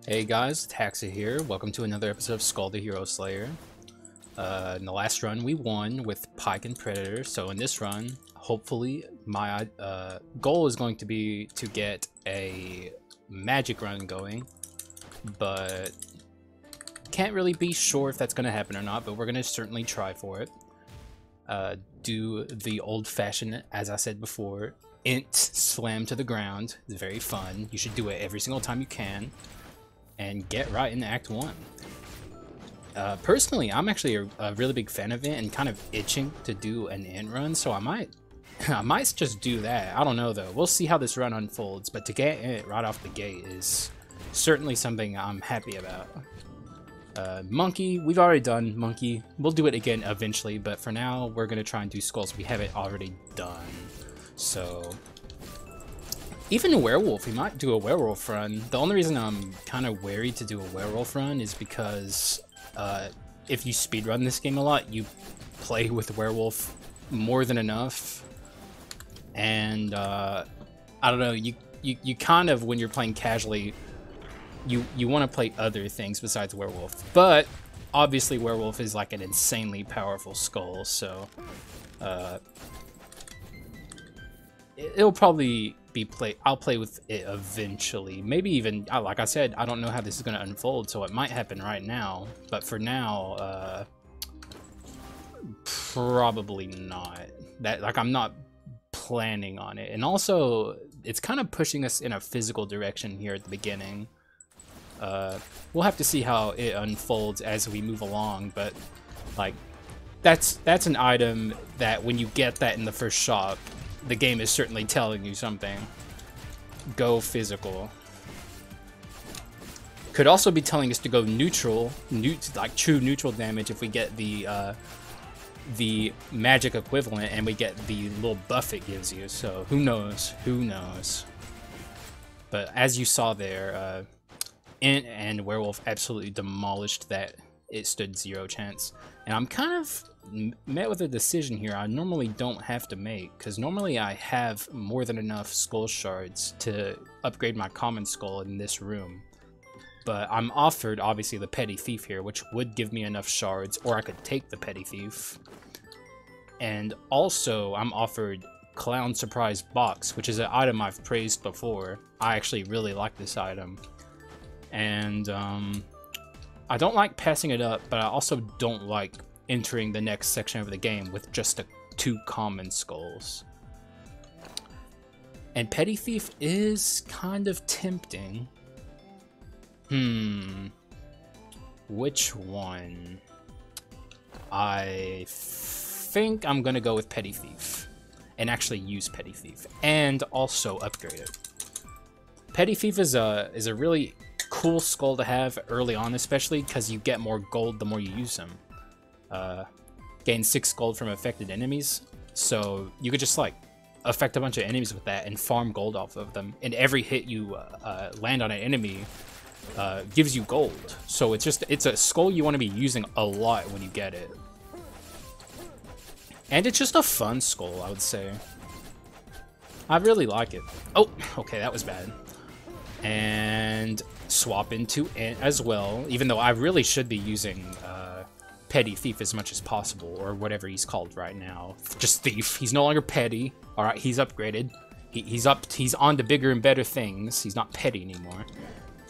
Hey guys, Taxa here. Welcome to another episode of Skul the Hero Slayer. In the last run we won with Pike and Predator, so in this run, hopefully my goal is going to be to get a magic run going, but can't really be sure if that's going to happen or not, but we're going to certainly try for it. Do the old-fashioned, as I said before, int slam to the ground. It's very fun. You should do it every single time you can. And get right into Act 1. Personally, I'm actually a really big fan of it and kind of itching to do an int run, so I might just do that. I don't know though. We'll see how this run unfolds, but to get it right off the gate is certainly something I'm happy about. Monkey, we've already done Monkey. We'll do it again eventually, but for now, we're going to try and do Skulls. We have it already done. So even a werewolf, we might do a werewolf run. The only reason I'm kind of wary to do a werewolf run is because if you speedrun this game a lot, you play with werewolf more than enough. And I don't know, you kind of, when you're playing casually, you want to play other things besides werewolf. But obviously werewolf is like an insanely powerful skull, so it'll probably be I'll play with it eventually. Maybe even, like I said, I don't know how this is going to unfold, so it might happen right now. But for now, probably not. I'm not planning on it. And also, it's kind of pushing us in a physical direction here at the beginning. We'll have to see how it unfolds as we move along, but like that's an item that when you get that in the first shop, the game is certainly telling you something. Go physical. Could also be telling us to go neutral, like true neutral damage if we get the magic equivalent and we get the little buff it gives you. So who knows? Who knows? But as you saw there, Int and Werewolf absolutely demolished that. It stood 0 chance. And I'm kind of met with a decision here I normally don't have to make, because normally I have more than enough skull shards to upgrade my common skull in this room. But I'm offered, obviously, the Petty Thief here, which would give me enough shards, or I could take the Petty Thief. And also, I'm offered Clown Surprise Box, which is an item I've praised before. I actually really like this item. And I don't like passing it up, but I also don't like entering the next section of the game with just 2 common skulls. And Petty Thief is kind of tempting. Which one? I think I'm gonna go with Petty Thief and actually use Petty Thief and also upgrade it. Petty Thief is a really cool skull to have early on, especially because you get more gold the more you use them. Gain 6 gold from affected enemies, so you could just like affect a bunch of enemies with that and farm gold off of them, and every hit you land on an enemy gives you gold. So it's a skull you want to be using a lot when you get it, and it's just a fun skull, I would say. I really like it. Oh, okay, that was bad. And swap into Int as well, even though I really should be using Petty Thief as much as possible, or whatever he's called right now. Just Thief. He's no longer Petty. Alright, he's upgraded. He's on to bigger and better things. He's not Petty anymore.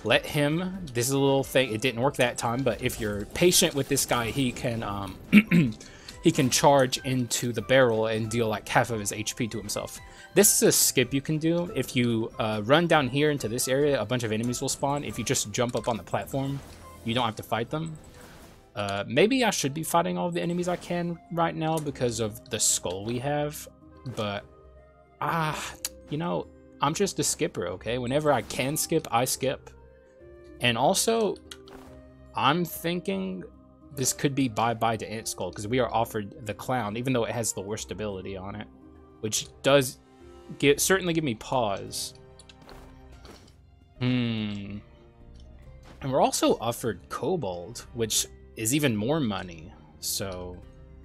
Let him. This is a little thing. It didn't work that time, but if you're patient with this guy, he can he can charge into the barrel and deal like half of his HP to himself. This is a skip you can do. If you run down here into this area, a bunch of enemies will spawn. If you just jump up on the platform, you don't have to fight them. Maybe I should be fighting all of the enemies I can right now because of the skull we have. But, you know, I'm just a skipper, okay? Whenever I can skip, I skip. And also, I'm thinking this could be bye-bye to Int Skull, because we are offered the Clown, even though it has the worst ability on it, which does certainly give me pause. And we're also offered Kobold, which is even more money. So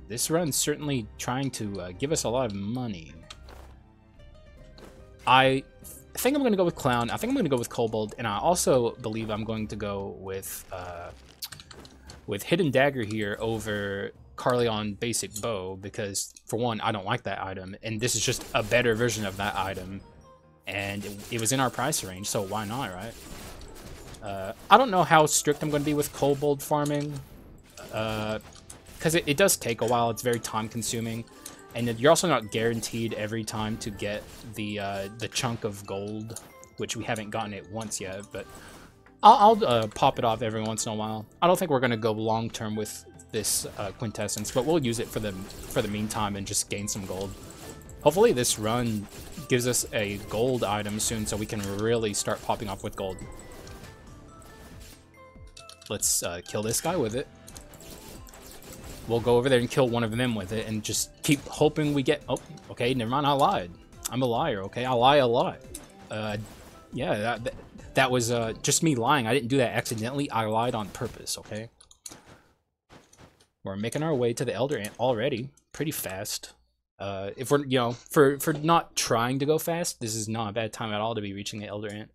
this run's certainly trying to give us a lot of money. I think I'm going to go with Clown. I think I'm going to go with Kobold. And I also believe I'm going to go with Hidden Dagger here over Carleon Basic Bow. Because, for one, I don't like that item. And this is just a better version of that item. And it was in our price range, so why not, right? I don't know how strict I'm going to be with Kobold farming. Because it does take a while. It's very time-consuming. And you're also not guaranteed every time to get the chunk of gold, which we haven't gotten it once yet, but I'll pop it off every once in a while. I don't think we're going to go long-term with this quintessence, but we'll use it for the meantime and just gain some gold. Hopefully this run gives us a gold item soon so we can really start popping off with gold. Let's kill this guy with it. We'll go over there and kill one of them with it and just keep hoping we get... Oh, okay, never mind, I lied. I'm a liar, okay? I lie a lot. Yeah, that was just me lying. I didn't do that accidentally. I lied on purpose, okay? We're making our way to the Elder Ant already. Pretty fast. If we're, you know, for not trying to go fast, this is not a bad time at all to be reaching the Elder Ant.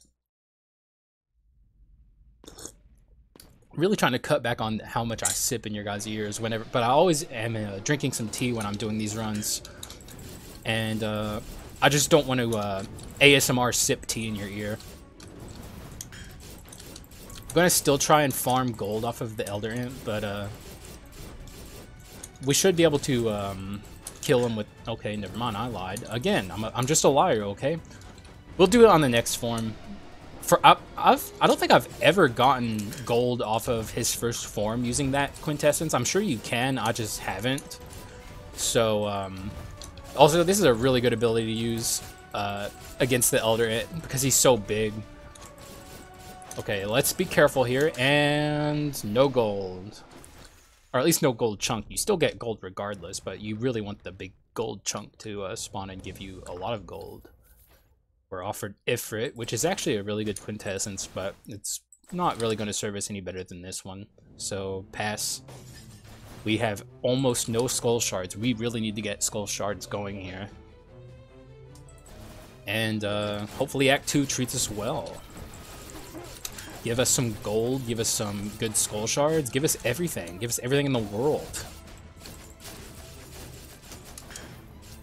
Really trying to cut back on how much I sip in your guys' ears whenever, but I always am drinking some tea when I'm doing these runs, and I just don't want to ASMR sip tea in your ear. I'm gonna still try and farm gold off of the Elder Ant, but we should be able to kill him with... Okay, never mind, I lied again. I'm just a liar, okay? We'll do it on the next form. I don't think I've ever gotten gold off of his first form using that quintessence. I'm sure you can, I just haven't. So, also, this is a really good ability to use against the Elder Ant because he's so big. Okay, let's be careful here, and no gold. Or at least no gold chunk. You still get gold regardless, but you really want the big gold chunk to spawn and give you a lot of gold. We're offered Ifrit, which is actually a really good quintessence, but it's not really going to serve us any better than this one. So, pass. We have almost no skull shards. We really need to get skull shards going here. And hopefully Act 2 treats us well. Give us some gold, give us some good skull shards, give us everything. Give us everything in the world.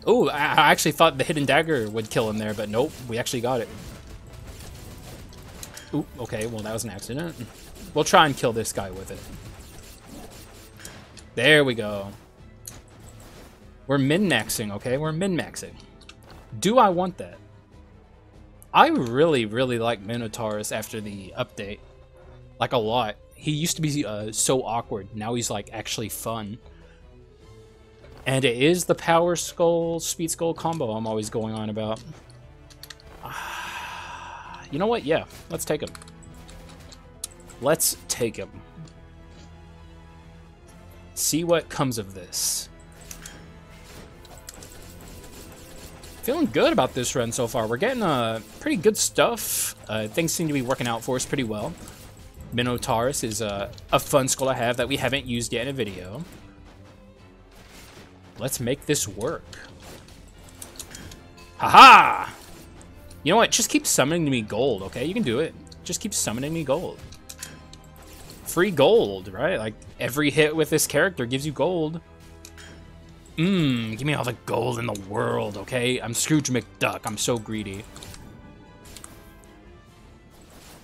Oh, I actually thought the Hidden Dagger would kill him there, but nope, we actually got it. Ooh, okay, well that was an accident. We'll try and kill this guy with it. There we go. We're min-maxing, okay? We're min-maxing. Do I want that? I really, really like Minotaurs after the update. Like, a lot. He used to be so awkward. Now he's, like, actually fun. And it is the Power Skull, Speed Skull combo I'm always going on about. You know what? Yeah, let's take him. Let's take him. See what comes of this. Feeling good about this run so far. We're getting pretty good stuff. Things seem to be working out for us pretty well. Minotaurus is a fun skull to have that we haven't used yet in a video. Let's make this work. Haha! You know what? Just keep summoning me gold, okay? You can do it. Just keep summoning me gold. Free gold, right? Like, every hit with this character gives you gold. Give me all the gold in the world, okay? I'm Scrooge McDuck. I'm so greedy.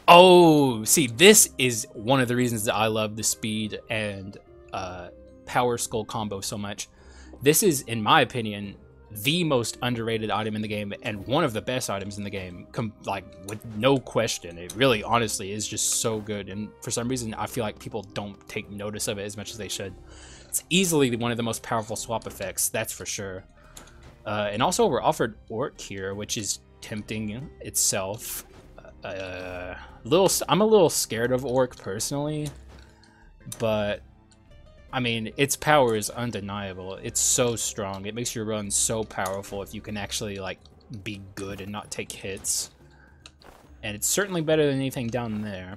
Oh, see, this is one of the reasons that I love the speed and Power Skull combo so much. This is, in my opinion, the most underrated item in the game and one of the best items in the game, like, with no question. It really, honestly, is just so good, and for some reason, I feel like people don't take notice of it as much as they should. It's easily one of the most powerful swap effects, that's for sure. And also, we're offered Orc here, which is tempting itself. I'm a little scared of Orc, personally, but... I mean, its power is undeniable. It's so strong. It makes your run so powerful if you can actually, like, be good and not take hits. And it's certainly better than anything down there.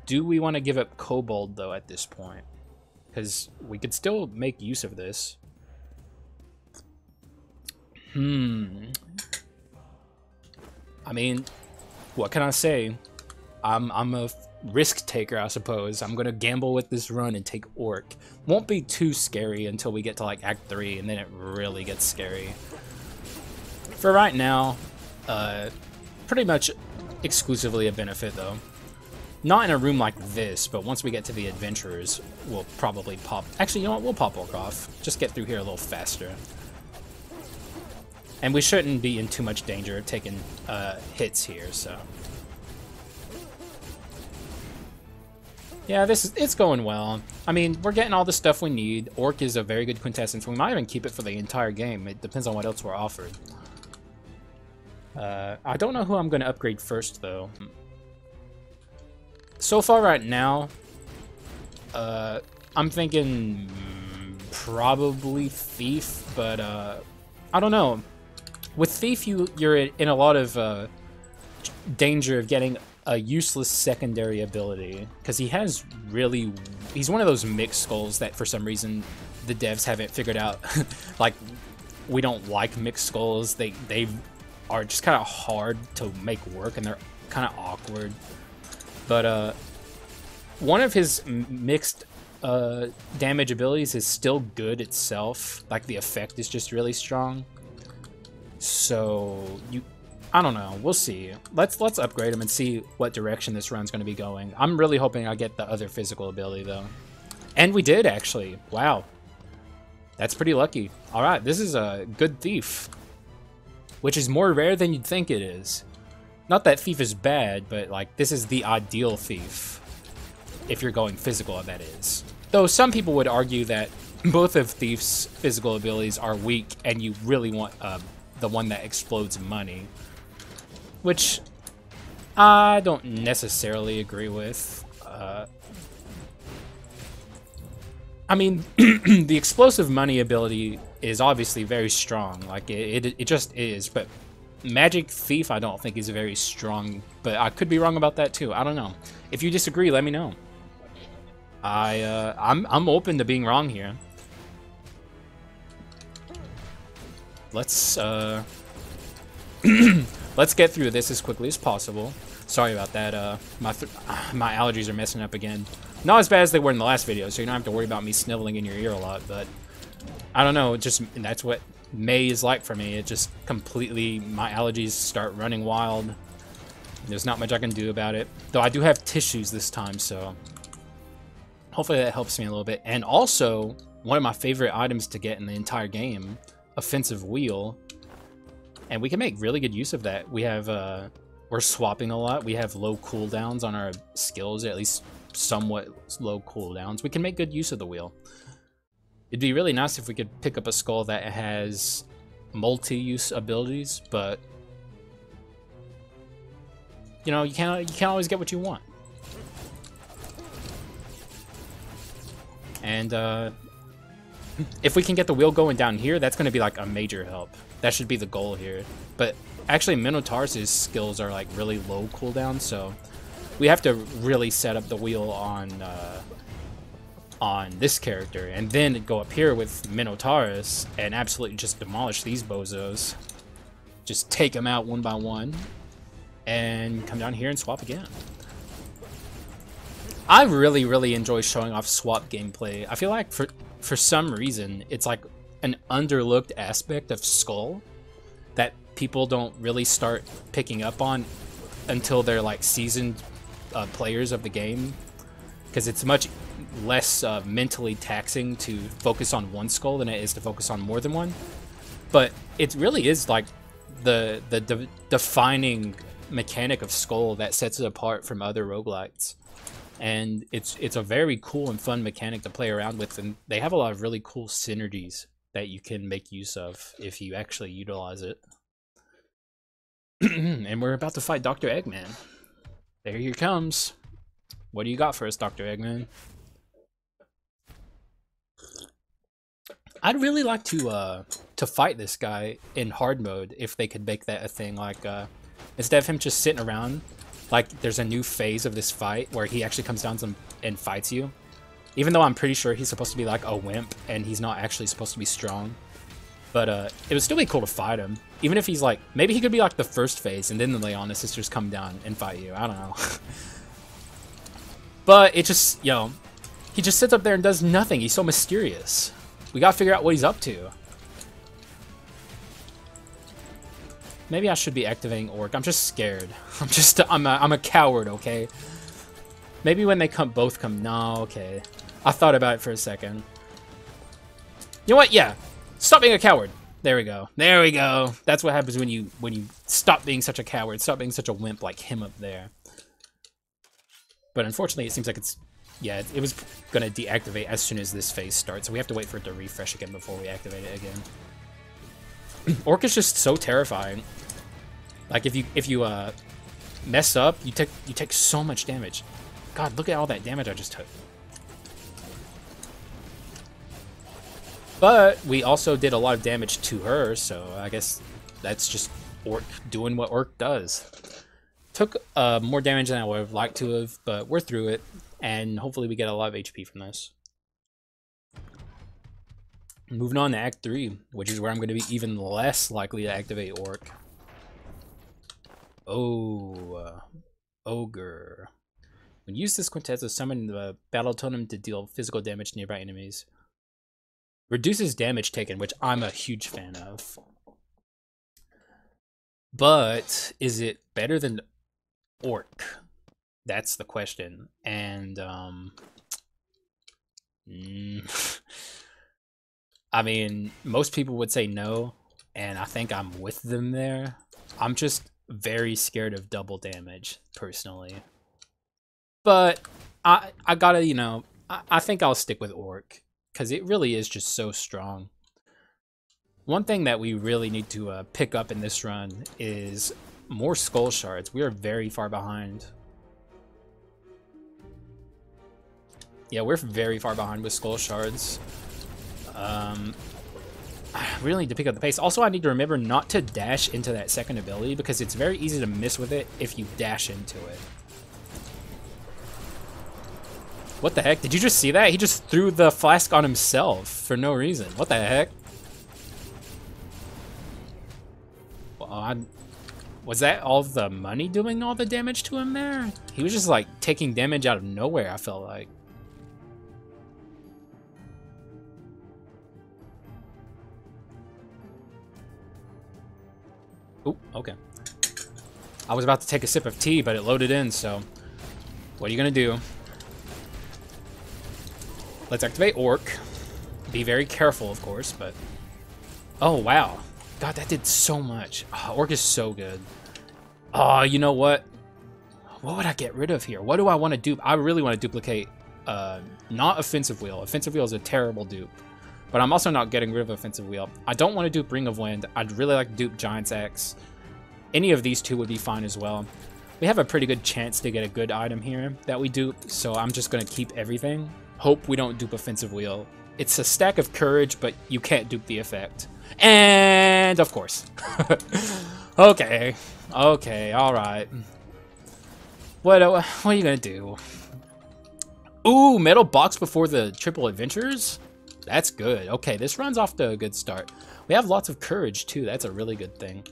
Do we want to give up Kobold, though, at this point? Because we could still make use of this. I mean, what can I say? I'm a risk taker, I suppose. I'm gonna gamble with this run and take Orc. Won't be too scary until we get to like Act 3, and then it really gets scary. For right now, pretty much exclusively a benefit though. Not in a room like this, but once we get to the Adventurers, we'll probably pop... Actually, you know what? We'll pop Orc off. Just get through here a little faster. And we shouldn't be in too much danger of taking hits here, so... Yeah, it's going well. I mean, we're getting all the stuff we need. Orc is a very good quintessence. We might even keep it for the entire game. It depends on what else we're offered. I don't know who I'm going to upgrade first, though. So far right now, I'm thinking probably Thief, but I don't know. With Thief, you're in a lot of danger of getting a useless secondary ability, because he's one of those mixed skulls that for some reason the devs haven't figured out. Like, we don't like mixed skulls. They are just kind of hard to make work, and they're kind of awkward. But one of his mixed damage abilities is still good itself. Like, the effect is just really strong. So I don't know. We'll see. Let's upgrade him and see what direction this run's going to be going. I'm really hoping I get the other physical ability though, and we did actually. Wow, that's pretty lucky. All right, this is a good Thief, which is more rare than you'd think it is. Not that Thief is bad, but like this is the ideal Thief if you're going physical, that is. Though some people would argue that both of Thief's physical abilities are weak, and you really want the one that explodes money, which I don't necessarily agree with. I mean, the explosive money ability is obviously very strong, like it just is, but Magic Thief I don't think is very strong, but I could be wrong about that too. I don't know. If you disagree, let me know. I'm open to being wrong here. Let's let's get through this as quickly as possible. Sorry about that. My allergies are messing up again. Not as bad as they were in the last video, so you don't have to worry about me sniveling in your ear a lot, but I don't know, that's what May is like for me. It just completely, my allergies start running wild. There's not much I can do about it. Though I do have tissues this time, so hopefully that helps me a little bit. And also, one of my favorite items to get in the entire game, Offensive Wheel. And we can make really good use of that. We have, we're swapping a lot. We have low cooldowns on our skills, at least somewhat low cooldowns. We can make good use of the wheel. It'd be really nice if we could pick up a skull that has multi-use abilities, but you know, you can't always get what you want. And if we can get the wheel going down here, that's going to be like a major help. That should be the goal here. But actually, Minotaur's skills are like really low cooldown, so we have to really set up the wheel on this character, and then go up here with Minotaurus and absolutely just demolish these bozos. Just take them out one by one, and come down here and swap again. I really enjoy showing off swap gameplay. I feel like for some reason it's like an underlooked aspect of Skul that people don't really start picking up on until they're like seasoned players of the game, because it's much less mentally taxing to focus on one skull than it is to focus on more than one. But it really is like the defining mechanic of Skul that sets it apart from other roguelites. And it's a very cool and fun mechanic to play around with, and they have a lot of really cool synergies that you can make use of if you actually utilize it. And we're about to fight Dr. Eggman. There he comes. What do you got for us, Dr. Eggman? I'd really like to fight this guy in hard mode if they could make that a thing. Like instead of him just sitting around, like there's a new phase of this fight where he actually comes down and fights you. Even though I'm pretty sure he's supposed to be like a wimp and he's not actually supposed to be strong. But it would still be cool to fight him. Even if he's like, maybe he could be like the first phase, and then the Leona sisters come down and fight you. I don't know. But it just, yo, he just sits up there and does nothing. He's so mysterious. We gotta figure out what he's up to. Maybe I should be activating Orc. I'm just scared. I'm a coward, okay? Maybe when they both come. No, okay. I thought about it for a second. You know what? Yeah. Stop being a coward. There we go. There we go. That's what happens when you stop being such a coward. Stop being such a wimp like him up there. But unfortunately, it seems like it's... Yeah, it was going to deactivate as soon as this phase starts. So we have to wait for it to refresh again before we activate it again. Orc is just so terrifying. Like, if you mess up, you take so much damage. God, look at all that damage I just took. But we also did a lot of damage to her, so I guess that's just Orc doing what Orc does. Took more damage than I would have liked to have, but we're through it, and hopefully we get a lot of HP from this. Moving on to Act 3, which is where I'm going to be even less likely to activate Orc. Oh, Ogre. When used, this quintet is summoned the battle totem to deal physical damage to nearby enemies. Reduces damage taken, which I'm a huge fan of. But is it better than Orc? That's the question. And I mean, most people would say no, and I think I'm with them there. I'm just very scared of double damage, personally. But I gotta, you know, I think I'll stick with Orc, because it really is just so strong. One thing that we really need to pick up in this run is more Skull Shards. We are very far behind. Yeah, we're very far behind with Skull Shards. I really need to pick up the pace. Also, I need to remember not to dash into that second ability, because it's very easy to miss with it if you dash into it. What the heck? Did you just see that? He just threw the flask on himself for no reason. What the heck? Well, was that all the money doing all the damage to him there? He was just like taking damage out of nowhere, I felt like. Oop, okay. I was about to take a sip of tea, but it loaded in, so... What are you gonna do? Let's activate Orc. Be very careful, of course, but... Oh, wow. God, that did so much. Oh, Orc is so good. Oh, you know what? What would I get rid of here? What do I want to dupe? I really want to duplicate, not Offensive Wheel. Offensive Wheel is a terrible dupe. But I'm also not getting rid of Offensive Wheel. I don't want to dupe Ring of Wind. I'd really like to dupe Giant's Axe. Any of these two would be fine as well. We have a pretty good chance to get a good item here that we dupe, so I'm just going to keep everything. Hope we don't dupe Offensive Wheel. It's a stack of courage, but you can't dupe the effect. And of course. Okay. Okay, alright. What are you going to do? Ooh, metal box before the triple adventures? That's good. Okay, this run's off to a good start. We have lots of courage, too. That's a really good thing.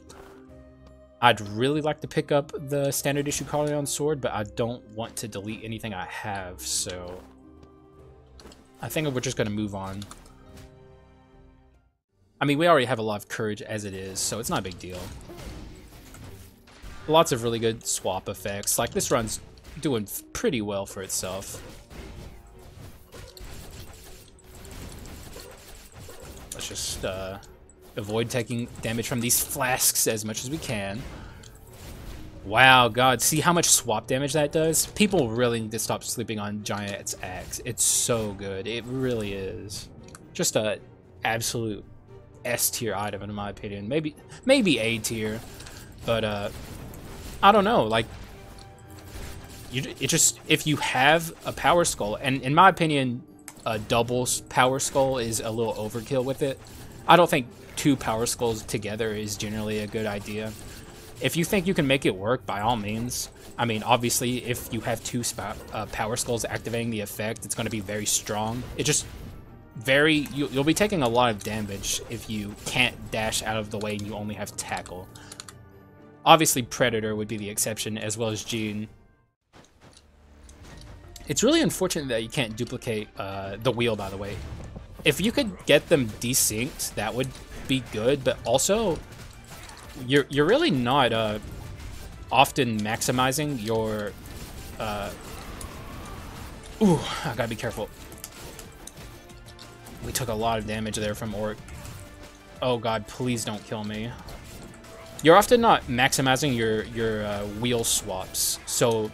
I'd really like to pick up the standard issue Carleon sword, but I don't want to delete anything I have, so... I think we're just going to move on. I mean, we already have a lot of courage as it is, so it's not a big deal. Lots of really good swap effects. Like, this run's doing pretty well for itself. Let's just avoid taking damage from these flasks as much as we can. Wow, God, see how much swap damage that does? People really need to stop sleeping on Giant's Axe. It's so good. It really is. Just a absolute S-tier item, in my opinion. Maybe A-tier. But, I don't know. Like, if you have a Power Skull, and in my opinion, a double Power Skull is a little overkill with it. I don't think 2 Power Skulls together is generally a good idea. If you think you can make it work, by all means. I mean, obviously, if you have 2 Power Skulls activating the effect, it's going to be very strong. It just you'll be taking a lot of damage if you can't dash out of the way and you only have tackle. Obviously, Predator would be the exception, as well as Gene. It's really unfortunate that you can't duplicate the wheel, by the way. If you could get them desynced, that would be good, but also, you're really not often maximizing your... Ooh, I gotta be careful. We took a lot of damage there from Orc. Oh god, please don't kill me. You're often not maximizing your wheel swaps, so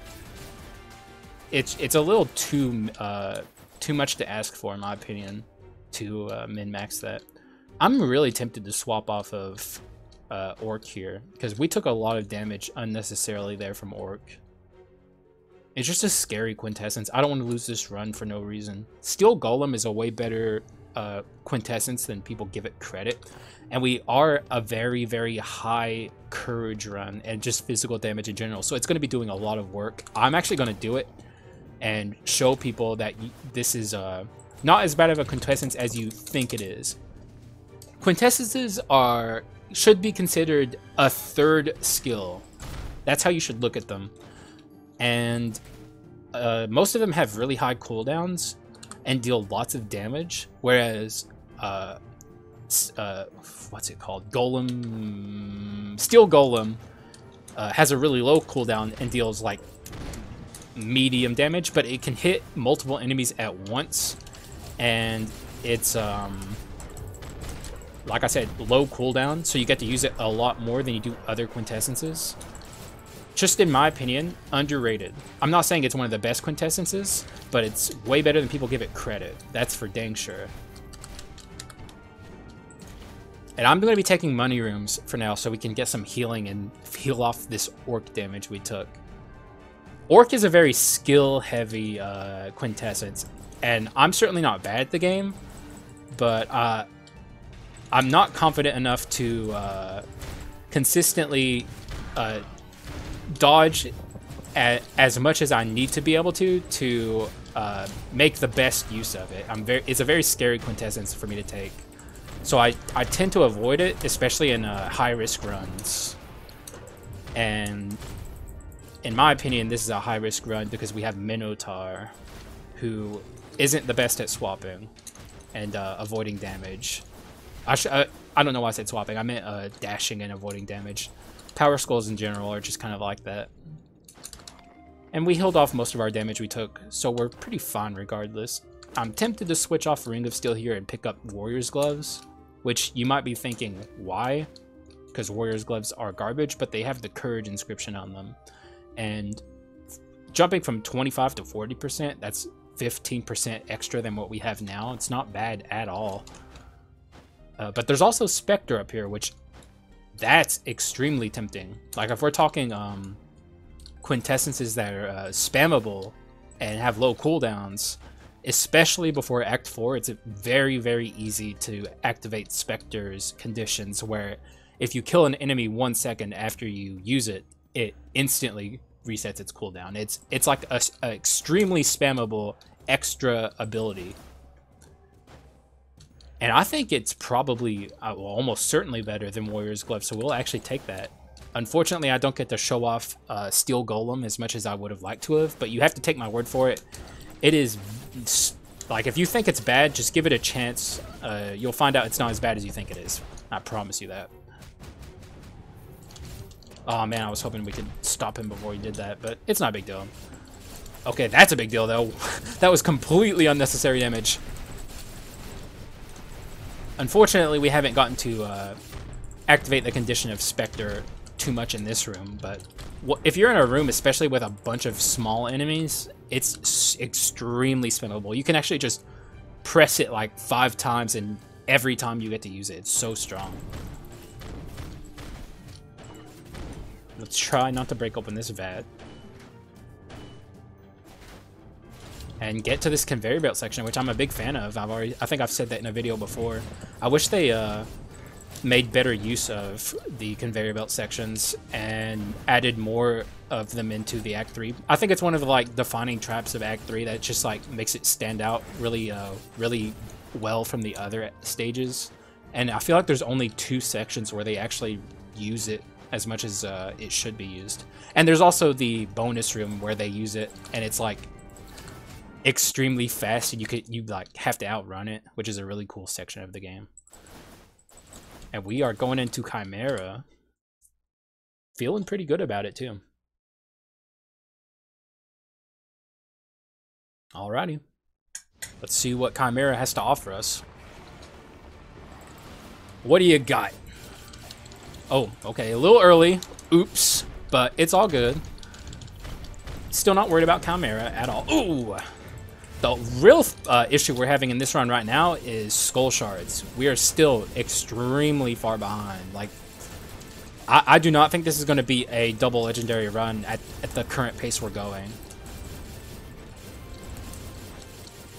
it's a little too much to ask for, in my opinion, to min-max that. I'm really tempted to swap off of Orc here, because we took a lot of damage unnecessarily there from Orc. It's just a scary Quintessence. I don't want to lose this run for no reason. Steel Golem is a way better Quintessence than people give it credit. And we are a very, very high courage run and just physical damage in general. So it's going to be doing a lot of work. I'm actually going to do it and show people that this is not as bad of a Quintessence as you think it is. Quintessences should be considered a third skill. That's how you should look at them. And most of them have really high cooldowns and deal lots of damage, whereas what's it called? Steel Golem has a really low cooldown and deals like medium damage, but it can hit multiple enemies at once, and it's like I said, low cooldown, so you get to use it a lot more than you do other Quintessences. Just in my opinion, underrated. I'm not saying it's one of the best Quintessences, but it's way better than people give it credit. That's for dang sure. And I'm going to be taking money rooms for now so we can get some healing and heal off this Orc damage we took. Orc is a very skill-heavy Quintessence, and I'm certainly not bad at the game, but I'm not confident enough to consistently dodge as much as I need to be able to make the best use of it. It's a very scary Quintessence for me to take. So I tend to avoid it, especially in high-risk runs. And in my opinion, this is a high-risk run because we have Minotaur, who isn't the best at swapping and avoiding damage. I don't know why I said swapping. I meant dashing and avoiding damage. Power Skulls in general are just kind of like that. And we healed off most of our damage we took, so we're pretty fine regardless. I'm tempted to switch off Ring of Steel here and pick up Warrior's Gloves, which you might be thinking, why? Because Warrior's Gloves are garbage, but they have the Courage inscription on them. And jumping from 25 to 40%, that's 15% extra than what we have now. It's not bad at all. But there's also Spectre up here, which that's extremely tempting. Like if we're talking Quintessences that are spammable and have low cooldowns, especially before Act 4, it's very, very easy to activate Spectre's conditions, where if you kill an enemy 1 second after you use it, it instantly resets its cooldown. It's like a extremely spammable extra ability. And I think it's probably, well, almost certainly better than Warrior's Glove, so we'll actually take that. Unfortunately, I don't get to show off Steel Golem as much as I would have liked to have, but you have to take my word for it. It is, like, if you think it's bad, just give it a chance. You'll find out it's not as bad as you think it is. I promise you that. Oh man, I was hoping we could stop him before he did that, but it's not a big deal. Okay, that's a big deal, though. That was completely unnecessary damage. Unfortunately, we haven't gotten to activate the condition of Spectre too much in this room, but if you're in a room, especially with a bunch of small enemies, it's extremely spammable. You can actually just press it like 5 times, and every time you get to use it, it's so strong. Let's try not to break open this vat. And get to this conveyor belt section, which I'm a big fan of. I think I've said that in a video before. I wish they made better use of the conveyor belt sections and added more of them into the Act 3. I think it's one of the like defining traps of Act 3 that just like makes it stand out really well from the other stages. And I feel like there's only 2 sections where they actually use it as much as it should be used. And there's also the bonus room where they use it, and it's like extremely fast, and you like have to outrun it, which is a really cool section of the game. And we are going into Chimera, feeling pretty good about it too. Alrighty, let's see what Chimera has to offer us. What do you got? Oh, okay, a little early. Oops, but it's all good. Still not worried about Chimera at all. Ooh! The real issue we're having in this run right now is Skull Shards. We are still extremely far behind. Like, I do not think this is going to be a double legendary run at the current pace we're going.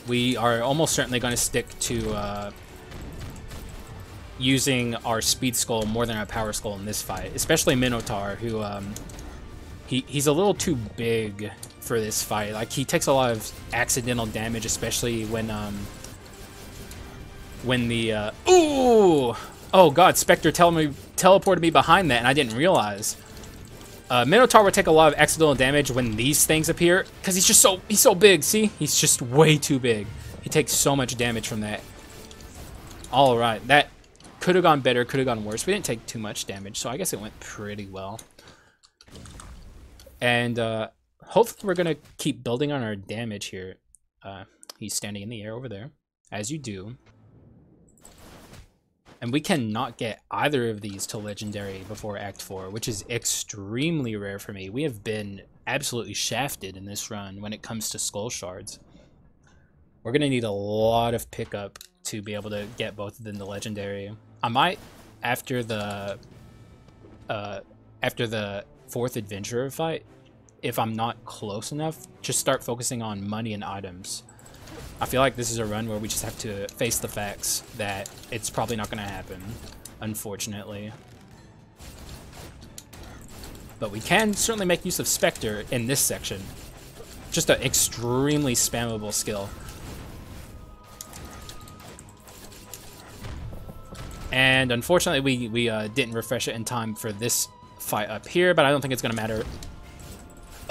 We are almost certainly going to stick to using our speed skull more than our power skull in this fight, especially Minotaur, who he's a little too big for this fight. Like, he takes a lot of accidental damage, especially when the ooh, oh god, Spectre teleported me behind that and I didn't realize. Minotaur would take a lot of accidental damage when these things appear, because he's so big. See, he's just way too big. He takes so much damage from that. All right, that could have gone better, could have gone worse. We didn't take too much damage, so I guess it went pretty well. And hopefully we're going to keep building on our damage here. He's standing in the air over there, as you do. And we cannot get either of these to Legendary before Act 4, which is extremely rare for me. We have been absolutely shafted in this run when it comes to Skull Shards. We're going to need a lot of pickup to be able to get both of them to Legendary. I might, after the 4th Adventurer fight, if I'm not close enough, just start focusing on money and items. I feel like this is a run where we just have to face the facts that it's probably not going to happen, unfortunately. But we can certainly make use of Spectre in this section. Just an extremely spammable skill. And unfortunately, we didn't refresh it in time for this fight up here, but I don't think it's going to matter.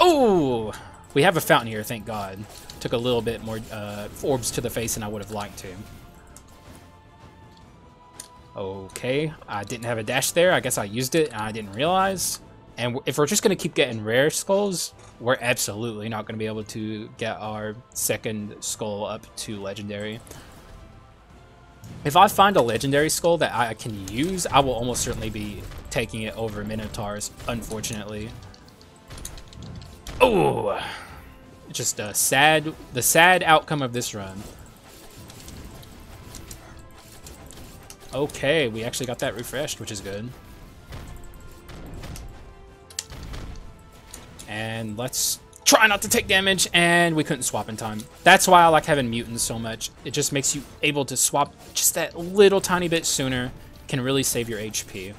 Oh! We have a fountain here, thank God. Took a little bit more orbs to the face than I would have liked to. Okay, I didn't have a dash there. I guess I used it and I didn't realize. And if we're just going to keep getting rare skulls, we're absolutely not going to be able to get our 2nd skull up to Legendary. If I find a Legendary skull that I can use, I will almost certainly be taking it over Minotaurs, unfortunately. Oh! Just the sad outcome of this run. Okay, we actually got that refreshed, which is good. And let's try not to take damage, and we couldn't swap in time. That's why I like having mutants so much. It just makes you able to swap just that little tiny bit sooner. Can really save your HP.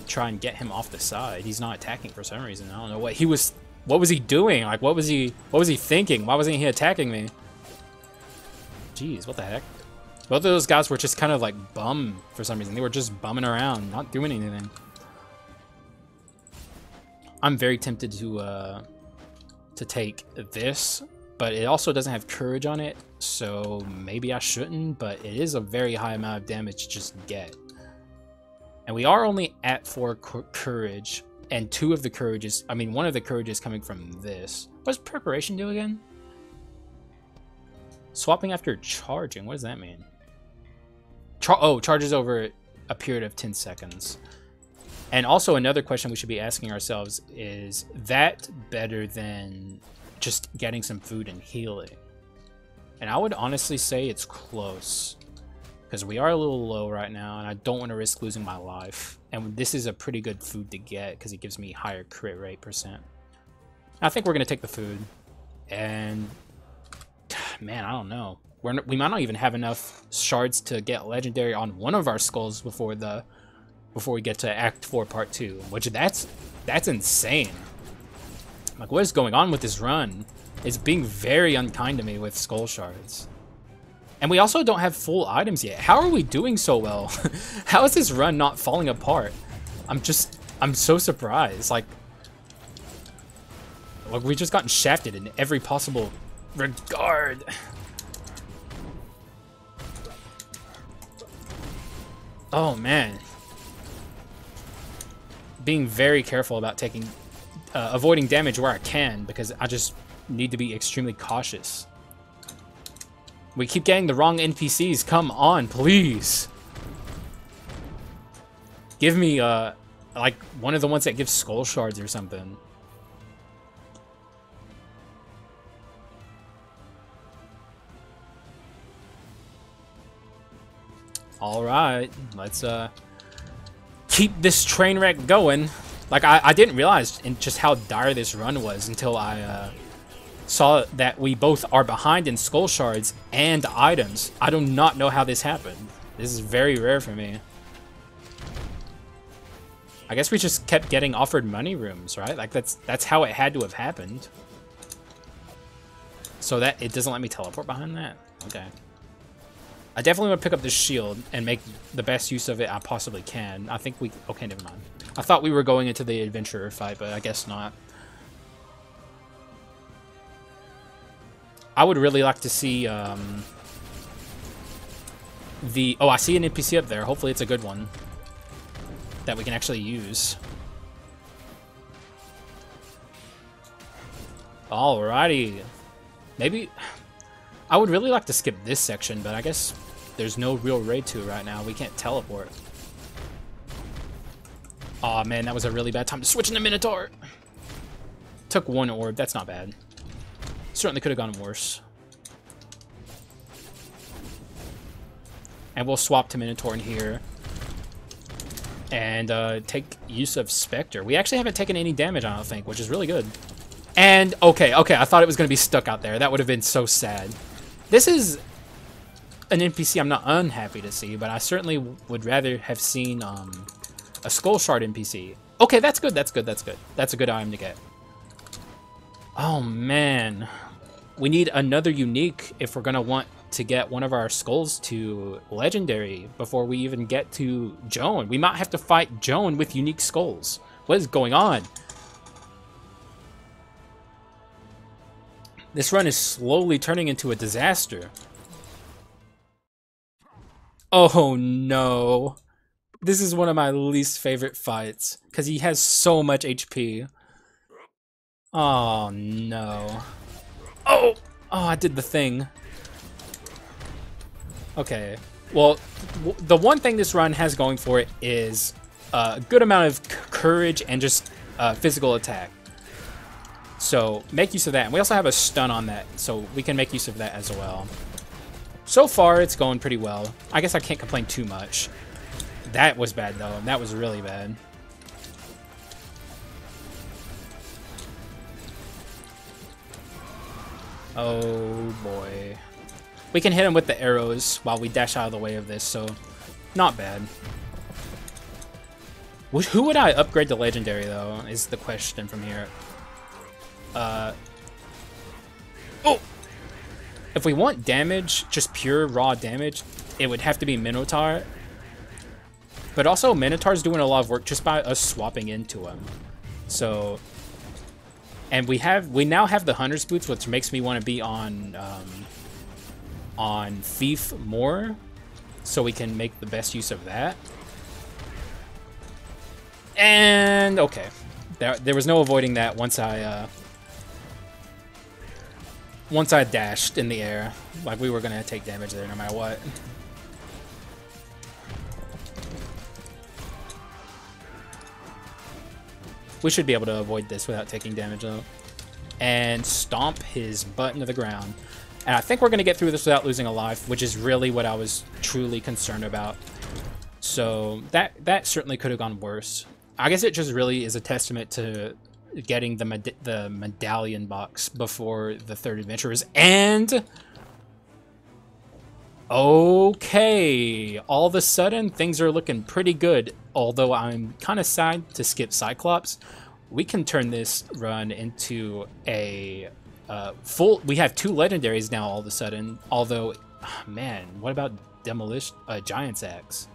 Try and get him off the side. He's not attacking for some reason. I don't know what he was. What was he doing? Like, what was he thinking? Why wasn't he attacking me? Jeez, what the heck? Both of those guys were just kind of like bum for some reason. They were just bumming around, not doing anything. I'm very tempted to take this, but it also doesn't have courage on it, so maybe I shouldn't, but it is a very high amount of damage to just get. And we are only at 4 courage. And 2 of the courages, I mean, 1 of the courages coming from this. What does preparation do again? Swapping after charging, what does that mean? Charges over a period of 10 seconds. And also another question we should be asking ourselves is that better than just getting some food and healing? And I would honestly say it's close. Because we are a little low right now, and I don't want to risk losing my life. And this is a pretty good food to get, because it gives me higher crit rate %. I think we're going to take the food. And, man, I don't know. We might not even have enough shards to get Legendary on one of our skulls before we get to Act 4 Part 2. Which, that's insane. Like, what is going on with this run? It's being very unkind to me with skull shards. And we also don't have full items yet. How are we doing so well? How is this run not falling apart? I'm so surprised. Like we just gotten shafted in every possible regard. Oh man. Being very careful about taking, avoiding damage where I can, because I just need to be extremely cautious. We keep getting the wrong NPCs. Come on, please. Give me, like, one of the ones that gives skull shards or something. Alright, let's, keep this train wreck going. Like, I didn't realize just how dire this run was until I, saw that we both are behind in skull shards and items. I do not know how this happened. This is very rare for me. I guess we just kept getting offered money rooms, right? Like that's how it had to have happened. So that it doesn't let me teleport behind that? Okay. I definitely want to pick up this shield and make the best use of it I possibly can. I think we... Okay, never mind. I thought we were going into the adventurer fight, but I guess not. I would really like to see the... Oh, I see an NPC up there. Hopefully it's a good one that we can actually use. Alrighty. Maybe... I would really like to skip this section, but I guess there's no real raid to it right now. We can't teleport. Aw, man, that was a really bad time to switch into Minotaur. Took one orb. That's not bad. Certainly could have gone worse. And we'll swap to Minotaur in here. And take use of Spectre. We actually haven't taken any damage, I don't think, which is really good. And, okay, I thought it was going to be stuck out there. That would have been so sad. This is an NPC I'm not unhappy to see, but I certainly would rather have seen a Skull Shard NPC. Okay, that's good, that's good, that's good. That's a good item to get. Oh, man. We need another unique if we're going to want to get one of our skulls to legendary before we even get to Joan. We might have to fight Joan with unique skulls. What is going on? This run is slowly turning into a disaster. Oh no. This is one of my least favorite fights because he has so much HP. Oh no. Oh, I did the thing. Okay. Well, the one thing this run has going for it is a good amount of courage and just physical attack. So make use of that. And we also have a stun on that, so we can make use of that as well. So far, it's going pretty well. I guess I can't complain too much. That was bad, though. That was really bad. Oh, boy. We can hit him with the arrows while we dash out of the way of this, so not bad. Who would I upgrade to Legendary, though, is the question from here. Oh! If we want damage, just pure raw damage, it would have to be Minotaur. But also, Minotaur's doing a lot of work just by us swapping into him. So... And we now have the Hunter's Boots, which makes me want to be on Thief more, so we can make the best use of that. And okay, there was no avoiding that once I dashed in the air. Like, we were gonna take damage there no matter what. We should be able to avoid this without taking damage, though. And stomp his butt into the ground. And I think we're going to get through this without losing a life, which is really what I was truly concerned about. So that certainly could have gone worse. I guess it just really is a testament to getting the medallion box before the third adventurers. And... okay, all of a sudden things are looking pretty good. Although I'm kind of sad to skip Cyclops, we can turn this run into a full... We have 2 legendaries now all of a sudden, although Man, what about demolition? Giant's axe.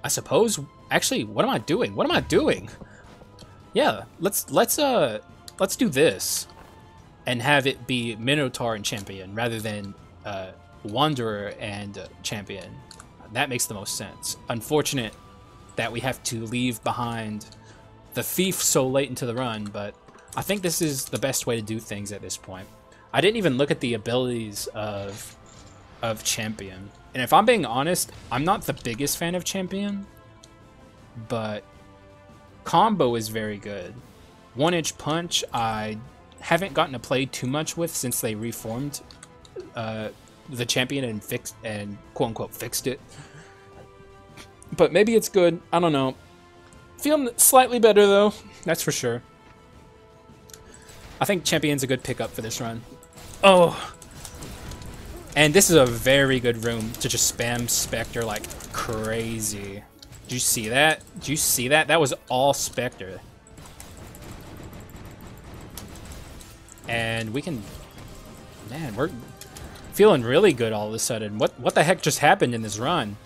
I suppose. Actually, what am I doing? What am I doing? Yeah, let's do this, and have it be Minotaur and Champion rather than Wanderer and Champion. That makes the most sense. Unfortunate that we have to leave behind the Thief so late into the run, but I think this is the best way to do things at this point. I didn't even look at the abilities of Champion. And if I'm being honest, I'm not the biggest fan of Champion, but combo is very good. One-inch punch, I haven't gotten to play too much with since they reformed the Champion and quote-unquote fixed it. But maybe it's good. I don't know. Feeling slightly better, though. That's for sure. I think Champion's a good pickup for this run. Oh! And this is a very good room to just spam Spectre like crazy. Did you see that? Did you see that? That was all Spectre. And we can... Man, we're feeling really good all of a sudden. What the heck just happened in this run?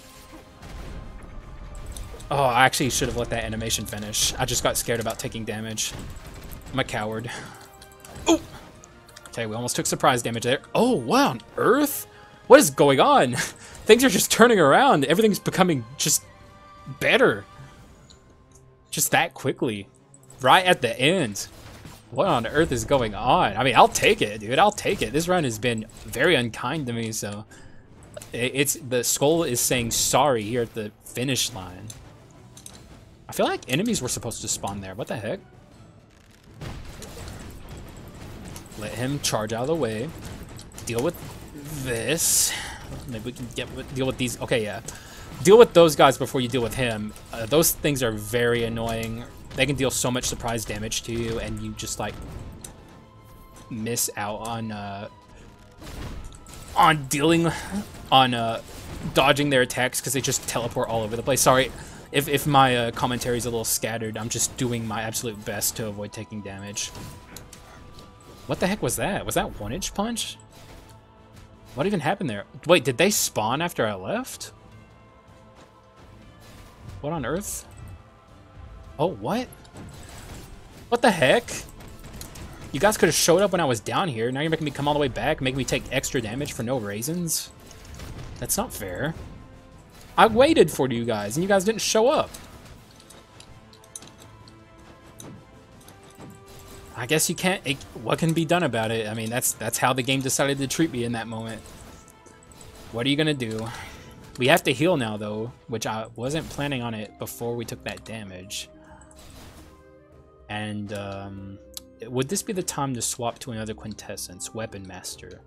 Oh, I actually should have let that animation finish. I just got scared about taking damage. I'm a coward. Oh! Okay, we almost took surprise damage there. Oh, what on earth? What is going on? Things are just turning around. Everything's becoming just better. Just that quickly. Right at the end. What on earth is going on? I mean, I'll take it, dude. I'll take it. This run has been very unkind to me, so... The Skul is saying sorry here at the finish line. I feel like enemies were supposed to spawn there. What the heck? Let him charge out of the way. Deal with this. Maybe we can deal with these. Okay, yeah. Deal with those guys before you deal with him. Those things are very annoying. They can deal so much surprise damage to you, and you just, like, miss out on dodging their attacks because they just teleport all over the place. Sorry if my commentary is a little scattered. I'm just doing my absolute best to avoid taking damage. What the heck was that? Was that one-inch punch? What even happened there? Wait, did they spawn after I left? What on earth? Oh, what? What the heck? You guys could have showed up when I was down here. Now you're making me come all the way back, making me take extra damage for no reasons. That's not fair. I waited for you guys, and you guys didn't show up. I guess you can't... What can be done about it? I mean, that's how the game decided to treat me in that moment. What are you gonna do? We have to heal now, though, which I wasn't planning on it before we took that damage. And, would this be the time to swap to another quintessence? Weapon Master.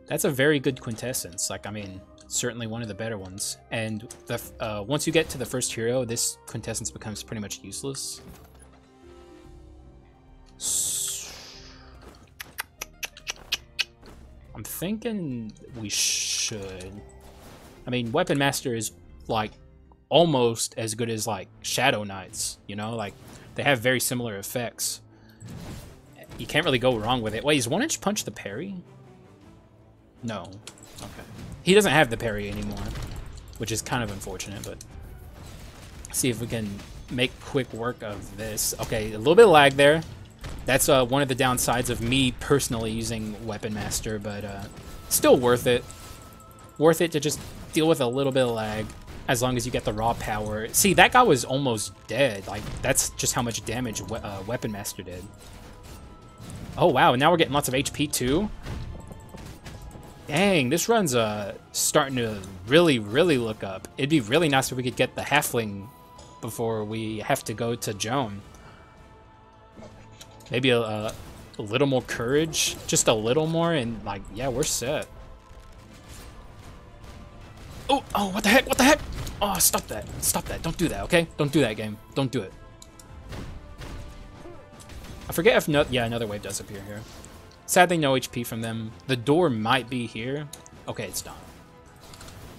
That's a very good quintessence. Like, I mean, certainly one of the better ones. And once you get to the first hero, this quintessence becomes pretty much useless. I'm thinking we should. I mean, Weapon Master is, like, almost as good as, like, Shadow Knights, you know? Like, they have very similar effects. You can't really go wrong with it. Wait, is one-inch punch the parry? No. Okay. He doesn't have the parry anymore, which is kind of unfortunate, but... See if we can make quick work of this. Okay, a little bit of lag there. That's one of the downsides of me personally using Weapon Master, but still worth it. Worth it to just deal with a little bit of lag, as long as you get the raw power. See, that guy was almost dead. Like, that's just how much damage Weapon Master did. Oh, wow, and now we're getting lots of HP, too? Dang, this run's starting to really, really look up. It'd be really nice if we could get the Halfling before we have to go to Joan. Maybe a little more courage, just a little more, and, like, yeah, we're set. Oh, what the heck, what the heck? Oh, stop that, don't do that, okay? Don't do that, game, don't do it. I forget if, yeah, another wave does appear here. Sadly, no HP from them. The door might be here. Okay, it's not.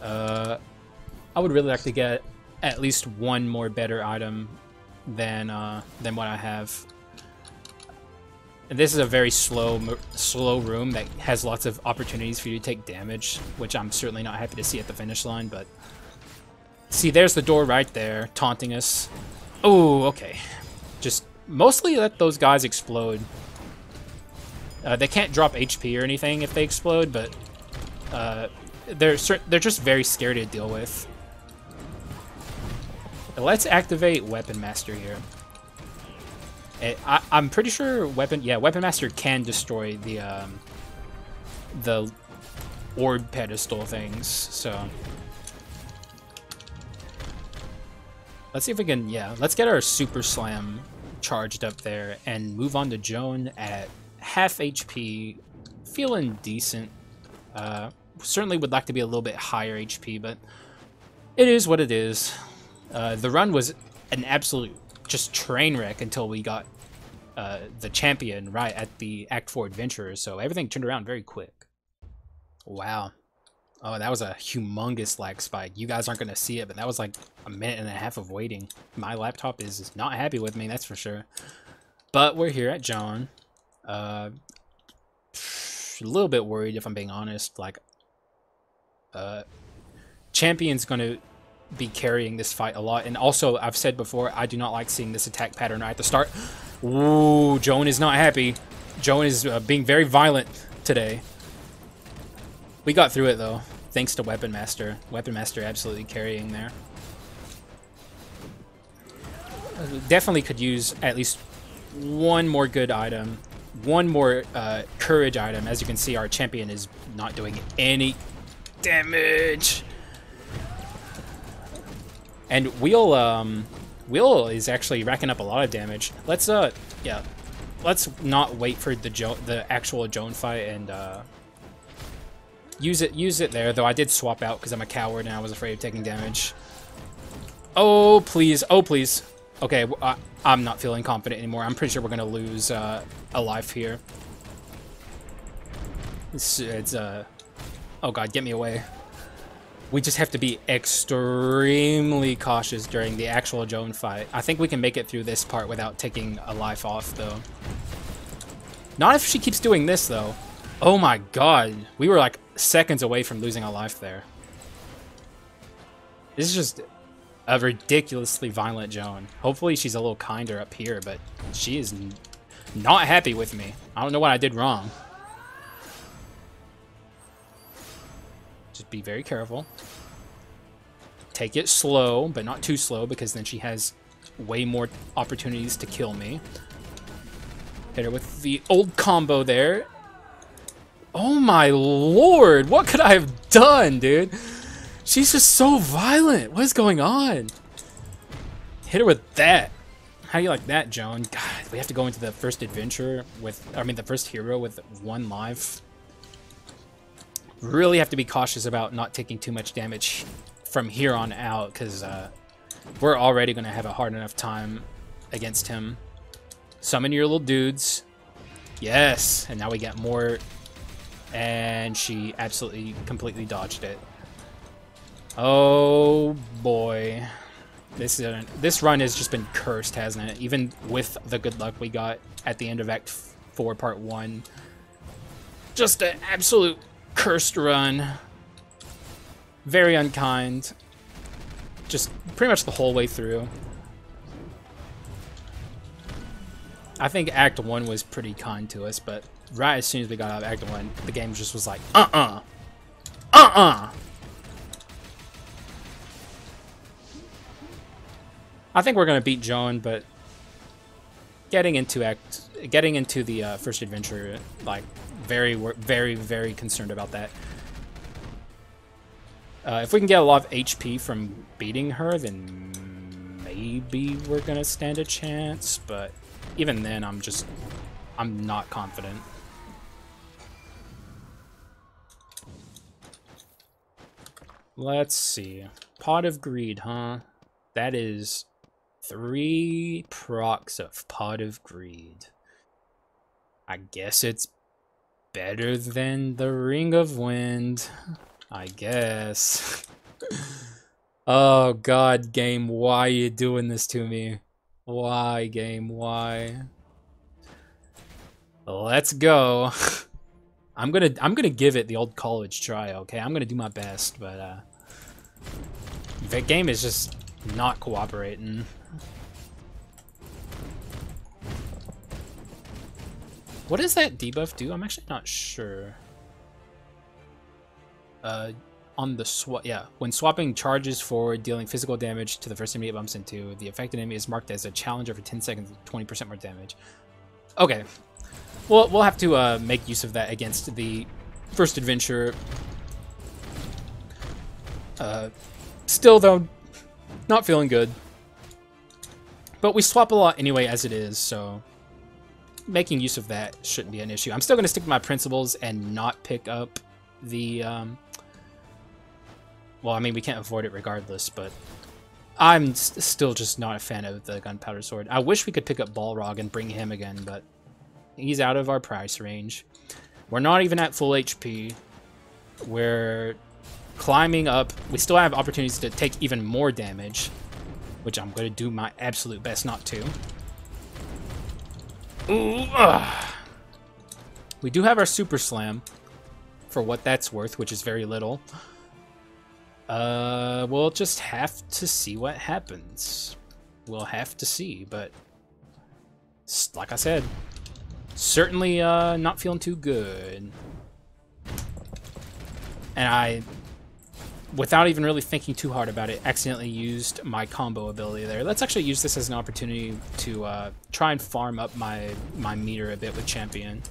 I would really like to get at least one more better item than what I have. And this is a very slow room that has lots of opportunities for you to take damage, which I'm certainly not happy to see at the finish line, but... See, there's the door right there, taunting us. Oh, okay. Just mostly let those guys explode. They can't drop HP or anything if they explode, but they're just very scary to deal with. Let's activate Weapon Master here. I'm pretty sure Weapon Master can destroy the orb pedestal things. So let's see if we can. Yeah, let's get our Super Slam charged up there and move on to Joan at half HP, feeling decent. Certainly would like to be a little bit higher HP, but it is what it is. The run was an absolute just train wreck until we got the champion right at the Act 4 adventure, so everything turned around very quick. Wow. Oh, that was a humongous lag spike. You guys aren't going to see it, but that was like a minute and a half of waiting. My laptop is not happy with me, that's for sure. But we're here at Joan. A little bit worried, if I'm being honest. Like, champion's going to be carrying this fight a lot, and also I've said before, I do not like seeing this attack pattern right at the start. Ooh, Joan is not happy. Joan is being very violent today. We got through it though, thanks to Weapon Master. Weapon Master absolutely carrying there. Definitely could use at least one more good item, one more courage item. As you can see, our champion is not doing any damage. And Wheel is actually racking up a lot of damage. Let's let's not wait for the actual Joan fight and use it there. Though I did swap out because I'm a coward and I was afraid of taking damage. Oh please, oh please. Okay, I'm not feeling confident anymore. I'm pretty sure we're gonna lose a life here. It's oh god, get me away. We just have to be extremely cautious during the actual Joan fight. I think we can make it through this part without taking a life off, though. Not if she keeps doing this, though. Oh my god. We were like seconds away from losing a life there. This is just a ridiculously violent Joan. Hopefully she's a little kinder up here, but she is not happy with me. I don't know what I did wrong. Just be very careful. Take it slow, but not too slow, because then she has way more opportunities to kill me. Hit her with the old combo there. Oh my lord, what could I have done, dude? She's just so violent. What is going on? Hit her with that. How do you like that, Joan? God, we have to go into the first adventure with, the first hero with 1 life. Really have to be cautious about not taking too much damage from here on out, because we're already going to have a hard enough time against him. Summon your little dudes. Yes, and now we get more, and she absolutely completely dodged it. Oh boy, this run has just been cursed, hasn't it? Even with the good luck we got at the end of Act 4 Part 1, just an absolute cursed run. Very unkind. Just pretty much the whole way through. I think Act 1 was pretty kind to us, but right as soon as we got out of Act 1, the game just was like, I think we're gonna beat Joan, but getting into the first adventure, like, very concerned about that. If we can get a lot of HP from beating her, then maybe we're gonna stand a chance, but even then, I'm not confident. Let's see. Pot of Greed, huh? That is 3 procs of Pot of Greed. I guess it's better than the Ring of Wind. I guess. Oh god, game, why are you doing this to me? Why, game, why? Let's go. I'm gonna give it the old college try, okay? I'm gonna do my best, but the game is just not cooperating. What does that debuff do? I'm actually not sure. On the swap, yeah. When swapping charges forward, dealing physical damage to the first enemy it bumps into, the affected enemy is marked as a challenger for 10 seconds, 20% more damage. Okay. We'll have to make use of that against the first adventure. Still, though, not feeling good. But we swap a lot anyway as it is, so making use of that shouldn't be an issue. I'm still going to stick to my principles and not pick up the... well, I mean, we can't avoid it regardless, but I'm still just not a fan of the gunpowder sword. I wish we could pick up Balrog and bring him again, but he's out of our price range. We're not even at full HP. We're climbing up. We still have opportunities to take even more damage, which I'm going to do my absolute best not to. Ooh, we do have our Super Slam, for what that's worth, which is very little. We'll just have to see what happens. We'll have to see, but like I said, certainly not feeling too good. And I, without even really thinking too hard about it, accidentally used my combo ability there. Let's actually use this as an opportunity to try and farm up my meter a bit with Champion.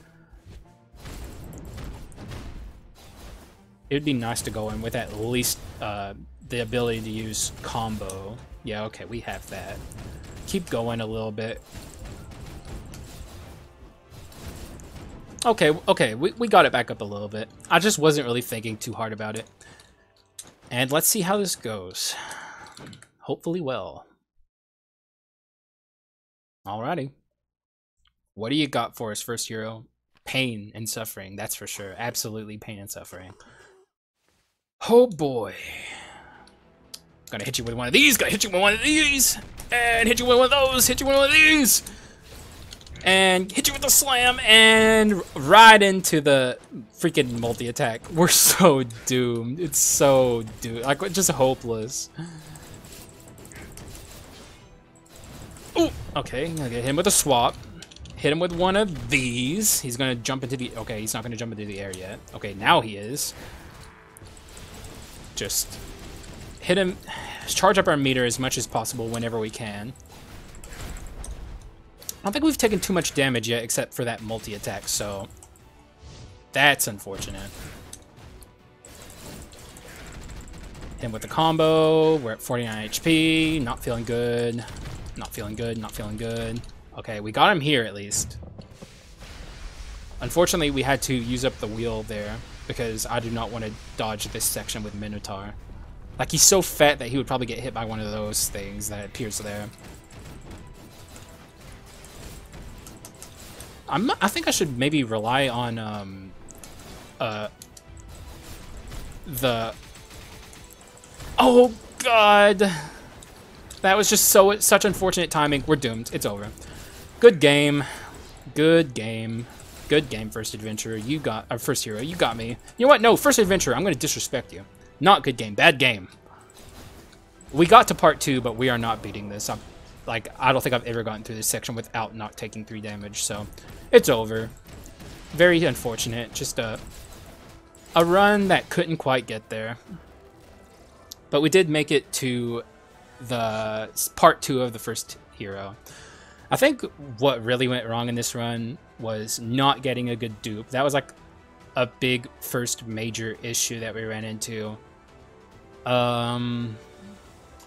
It'd be nice to go in with at least the ability to use combo. Yeah, okay, we have that. Keep going a little bit. Okay, we got it back up a little bit. I just wasn't really thinking too hard about it. And let's see how this goes. Hopefully well. Alrighty. What do you got for us, first hero? Pain and suffering, that's for sure. Absolutely pain and suffering. Oh boy. Gonna hit you with one of these, gonna hit you with one of these, and hit you with one of those, hit you with one of these, and hit you with a slam, and right into the freaking multi-attack. We're so doomed. It's so doomed. Like, just hopeless. Ooh, okay, I'm gonna get him with a swap. Hit him with one of these. He's gonna jump into the... Okay, he's not gonna jump into the air yet. Okay, now he is. Just hit him, charge up our meter as much as possible whenever we can. I don't think we've taken too much damage yet, except for that multi-attack, so that's unfortunate. Hit him with the combo. We're at 49 HP. Not feeling good. Not feeling good. Not feeling good. Okay, we got him here at least. Unfortunately, we had to use up the wheel there, because I do not want to dodge this section with Minotaur. Like, he's so fat that he would probably get hit by one of those things that appears there. I think I should maybe rely on the... Oh god! That was just such unfortunate timing. We're doomed. It's over. Good game. Good game. Good game, first adventurer. You got... Or first hero. You got me. You know what? No, first adventurer. I'm going to disrespect you. Not good game. Bad game. We got to part 2, but we are not beating this. I don't think I've ever gotten through this section without not taking 3 damage, so it's over. Very unfortunate. Just a run that couldn't quite get there. But we did make it to the part 2 of the first hero. I think what really went wrong in this run was not getting a good dupe. That was like a big first major issue that we ran into.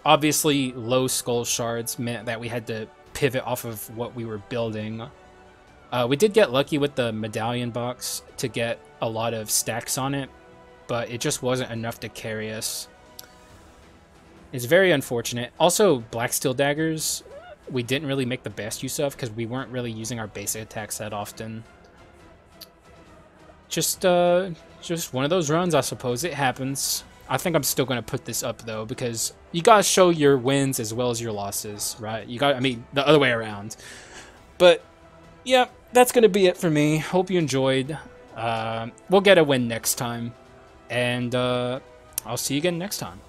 Obviously, low skull shards meant that we had to pivot off of what we were building. We did get lucky with the medallion box to get a lot of stacks on it, but it just wasn't enough to carry us. It's very unfortunate. Also, black steel daggers, we didn't really make the best use of because we weren't really using our basic attacks that often. Just one of those runs, I suppose. It happens. I think I'm still going to put this up, though, because you got to show your wins as well as your losses, right? I mean, the other way around. But, yeah, that's going to be it for me. Hope you enjoyed. We'll get a win next time. And I'll see you again next time.